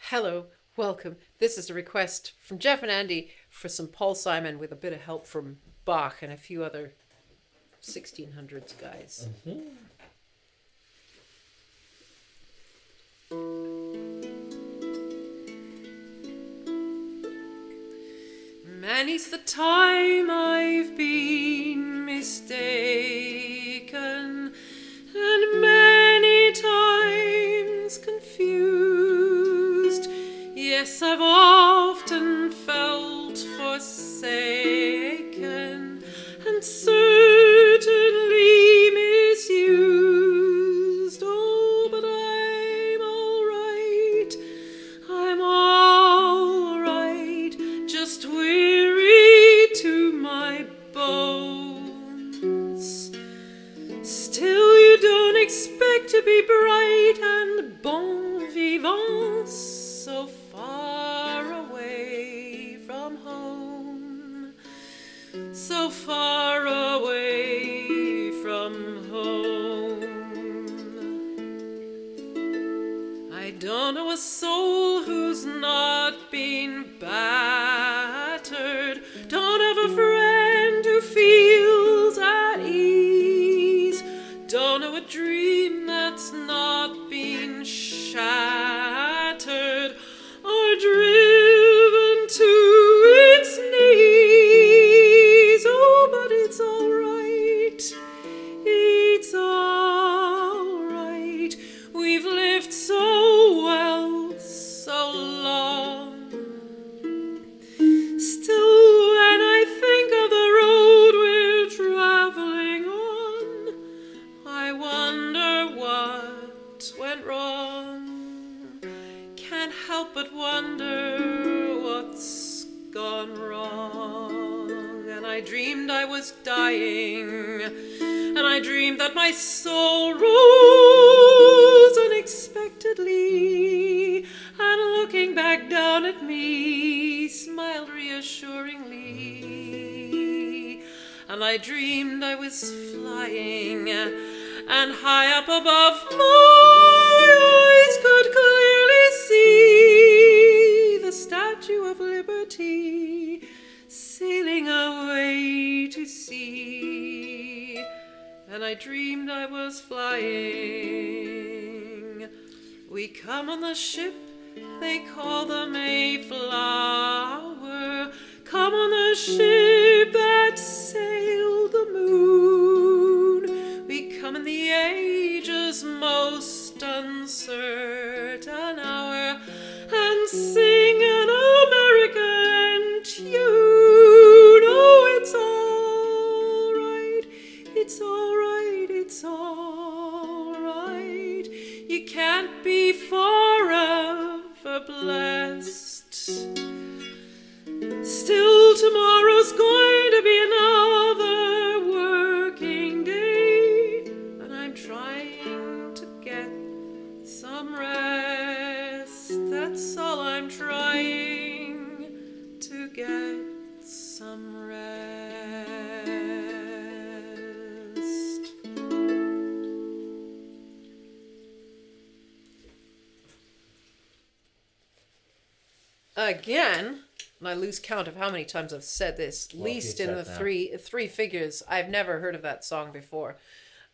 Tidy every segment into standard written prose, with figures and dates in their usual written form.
Hello, welcome. This is a request from Jeff and Andy for some Paul Simon with a bit of help from Bach and a few other 1600s guys. Many's the time I've been mistaken, and many times confused. Yes, I've often felt forsaken, and certainly misused. Oh, but I'm all right, just weary to my bones. Still you don't expect to be bright and bon vivant, so far away from home, so far away from home. I don't know a soul who's not been battered, don't have a friend who feels at ease, don't know a dream that's not been shattered or driven to its knees. Oh, but it's all right, it's all right. We've lived so well, so long. Still, when I think of the road we're traveling on, I wonder what went wrong. Can't help but wonder what's gone wrong. And I dreamed I was dying, and I dreamed that my soul rose unexpectedly, and looking back down at me, smiled reassuringly. And I dreamed I was flying, and high up above my eyes could clearly see the Statue of Liberty sailing away to sea. And I dreamed I was flying. We come on the ship they call the Mayflower, come on the ship that sailed the moon. We come in the age's most uncertain hour and sing an American tune. Oh, it's all right, it's all right, it's all right. You can't be forever blessed. Still, tomorrow's going to be another working day, and I'm trying to get some rest. That's all, I'm trying to get some rest. Again, and I lose count of how many times I've said this, at least in the three figures. I've never heard of that song before.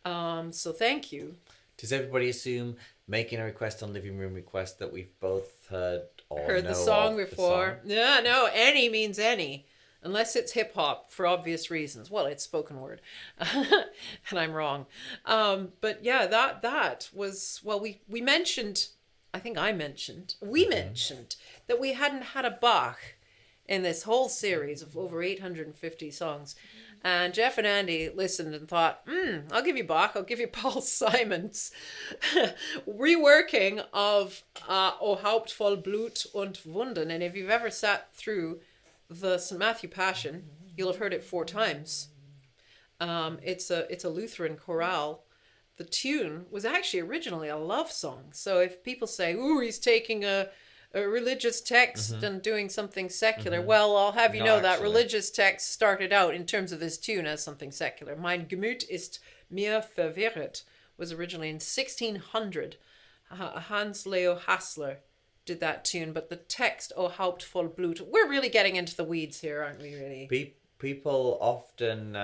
So thank you. Does everybody assume, making a request on Living Room Request, that we've both heard or heard know the song of before? The song? Yeah, no, any means any. Unless it's hip hop for obvious reasons. Well, it's spoken word. And I'm wrong. But yeah, that was, well, we mentioned, I think I mentioned, we mentioned that we hadn't had a Bach in this whole series of over 850 songs. And Jeff and Andy listened and thought, I'll give you Bach, I'll give you Paul Simon's reworking of O Haupt voll Blut und Wunden. And if you've ever sat through the St. Matthew Passion, you'll have heard it 4 times. It's a Lutheran chorale. The tune was actually originally a love song. So if people say, ooh, he's taking a religious text and doing something secular, well, I'll have you know that religious text started out in terms of this tune as something secular. Mein Gemüt ist mir verwirret was originally in 1600. Hans Leo Hassler did that tune, but the text, "O Haupt voll Blut," we're really getting into the weeds here, aren't we? Really. People often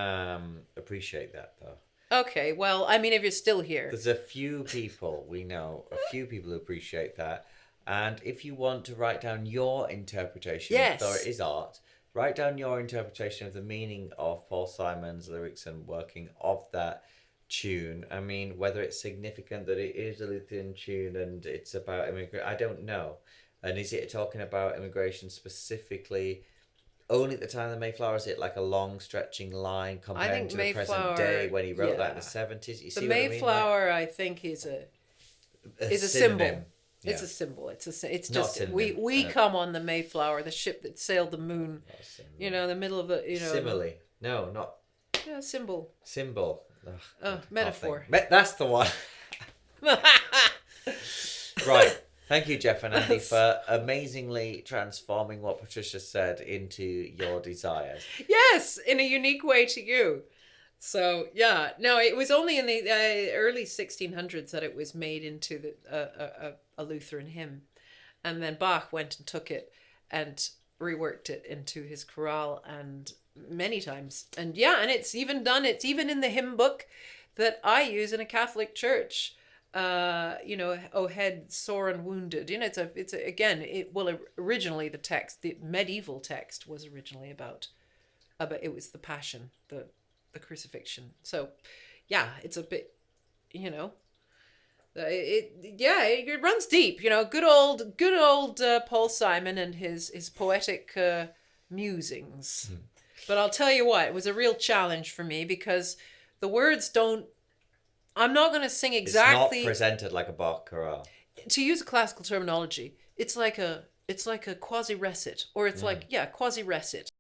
appreciate that, though. Okay, well, I mean, if you're still here. There's a few people we know, who appreciate that. And if you want to write down your interpretation, though it is art, write down your interpretation of the meaning of Paul Simon's lyrics and working of that tune. I mean, whether it's significant that it is a Lutheran tune and it's about immigration, I don't know. And is it talking about immigration specifically only at the time of the Mayflower? Is it like a long stretching line comparing to the present day when he wrote that in the 70s? You see the what I mean? Mayflower, I think, is a symbol. It's a symbol. It's just we come on the Mayflower, the ship that sailed the moon. You know, in the middle of the simile. No, not symbol. Symbol. Metaphor. That's the one. Right. Thank you, Jeff and Andy, for amazingly transforming what Patricia said into your desires. Yes, in a unique way to you. So, yeah. No, it was only in the early 1600s that it was made into a Lutheran hymn. And then Bach went and took it and reworked it into his chorale and many times. And it's even in the hymn book that I use in a Catholic church. "O head sore and wounded." You know, originally the medieval text was originally about it was the Passion, the crucifixion. So, yeah, it's a bit, it runs deep. Good old Paul Simon and his poetic musings. But I'll tell you what, it was a real challenge for me because the words don't. I'm not going to sing exactly. It's not presented like a Bach chorale. To use a classical terminology, it's like a quasi-recit, or it's quasi-recit.